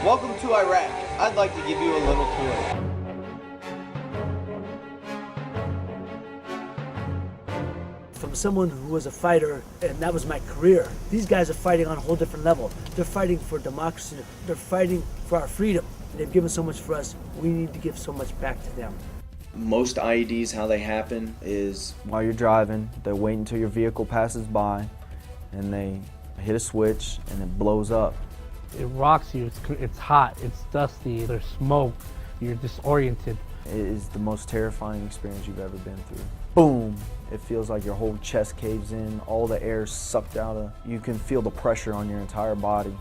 Welcome to Iraq. I'd like to give you a little tour. From someone who was a fighter, and that was my career, these guys are fighting on a whole different level. They're fighting for democracy. They're fighting for our freedom. They've given so much for us. We need to give so much back to them. Most IEDs, how they happen is while you're driving, they wait until your vehicle passes by, and they hit a switch, and it blows up. It rocks you. It's hot. It's dusty. There's smoke. You're disoriented. It is the most terrifying experience you've ever been through. Boom! It feels like your whole chest caves in, all the air is sucked out of. You can feel the pressure on your entire body.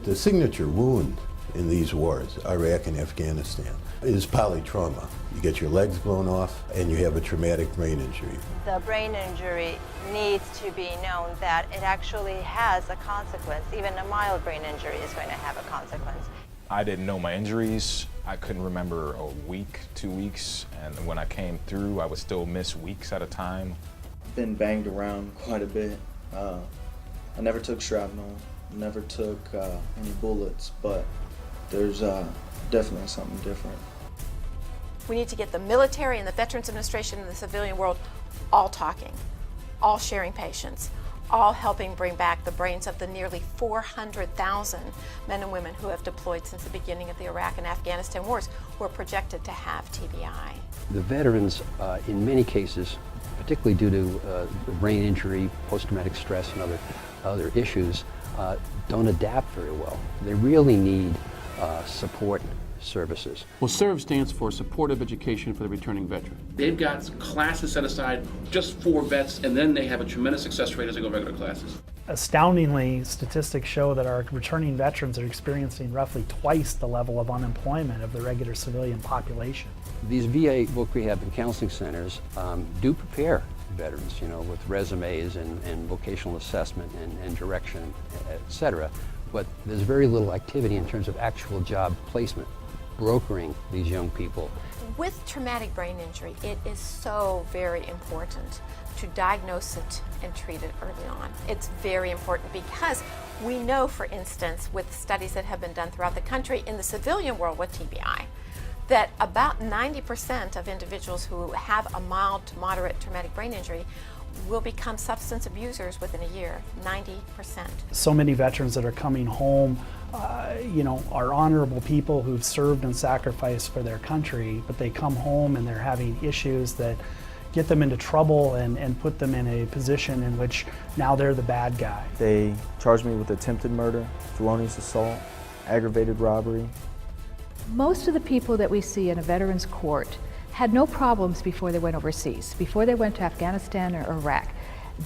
The signature wound in these wars, Iraq and Afghanistan, is polytrauma. You get your legs blown off and you have a traumatic brain injury. The brain injury needs to be known that it actually has a consequence. Even a mild brain injury is going to have a consequence. I didn't know my injuries. I couldn't remember a week, 2 weeks, and when I came through, I would still miss weeks at a time. been banged around quite a bit. I never took shrapnel, never took any bullets, but there's definitely something different. We need to get the military and the Veterans Administration and the civilian world all talking, all sharing patients, all helping bring back the brains of the nearly 400,000 men and women who have deployed since the beginning of the Iraq and Afghanistan wars, who are projected to have TBI. The veterans, in many cases, particularly due to brain injury, post-traumatic stress, and other issues, don't adapt very well. They really need support services. Well, SERV stands for Supportive Education for the Returning Veteran. They've got classes set aside just for vets, and then they have a tremendous success rate as they go regular classes. Astoundingly, statistics show that our returning veterans are experiencing roughly twice the level of unemployment of the regular civilian population. These VA voc rehab and counseling centers do prepare veterans, with resumes and vocational assessment and direction, et cetera, but there's very little activity in terms of actual job placement, brokering these young people. With traumatic brain injury, it is so very important to diagnose it and treat it early on. It's very important because we know, for instance, with studies that have been done throughout the country in the civilian world with TBI, that about 90% of individuals who have a mild to moderate traumatic brain injury will become substance abusers within a year, 90%. So many veterans that are coming home, are honorable people who've served and sacrificed for their country, but they come home and they're having issues that get them into trouble and put them in a position in which now they're the bad guy. They charged me with attempted murder, felonious assault, aggravated robbery. Most of the people that we see in a veterans court had no problems before they went overseas, before they went to Afghanistan or Iraq.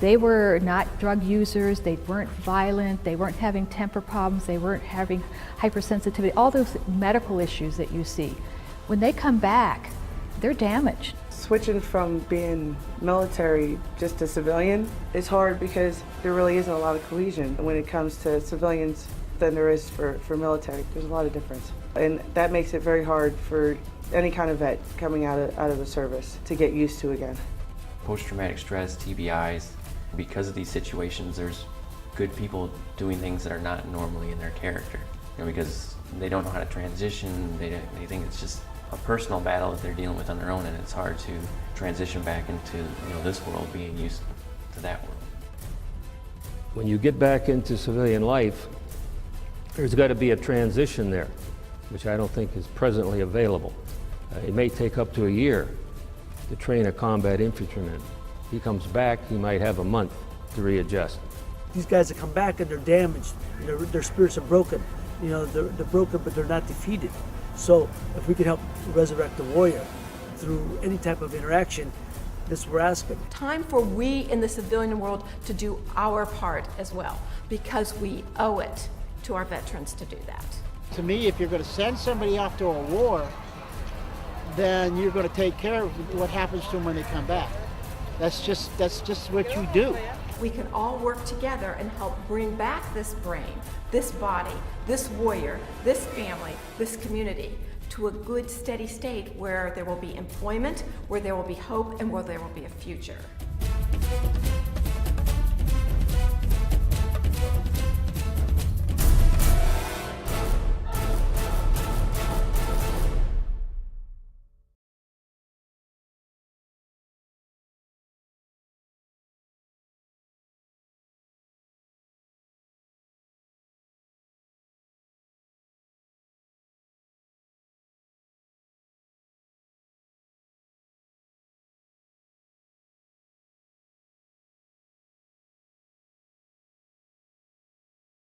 They were not drug users, they weren't violent, they weren't having temper problems, they weren't having hypersensitivity, all those medical issues that you see. When they come back, they're damaged. Switching from being military just to civilian is hard because there really isn't a lot of cohesion when it comes to civilians than there is for military. There's a lot of difference. And that makes it very hard for any kind of vet coming out of the service to get used to again. Post-traumatic stress, TBIs, because of these situations, there's good people doing things that are not normally in their character. Because they don't know how to transition, they think it's just a personal battle that they're dealing with on their own, and it's hard to transition back into this world, being used to that world. When you get back into civilian life, there's got to be a transition there, which I don't think is presently available. It may take up to a year to train a combat infantryman. He comes back, he might have a month to readjust. These guys that come back and they're damaged, their spirits are broken. They're broken, but they're not defeated. So if we can help resurrect the warrior through any type of interaction, this is what we're asking. Time for we in the civilian world to do our part as well, because we owe it to our veterans to do that. To me, if you're going to send somebody off to a war, then you're going to take care of what happens to them when they come back. That's just what you do. We can all work together and help bring back this brain, this body, this warrior, this family, this community to a good, steady state where there will be employment, where there will be hope, and where there will be a future.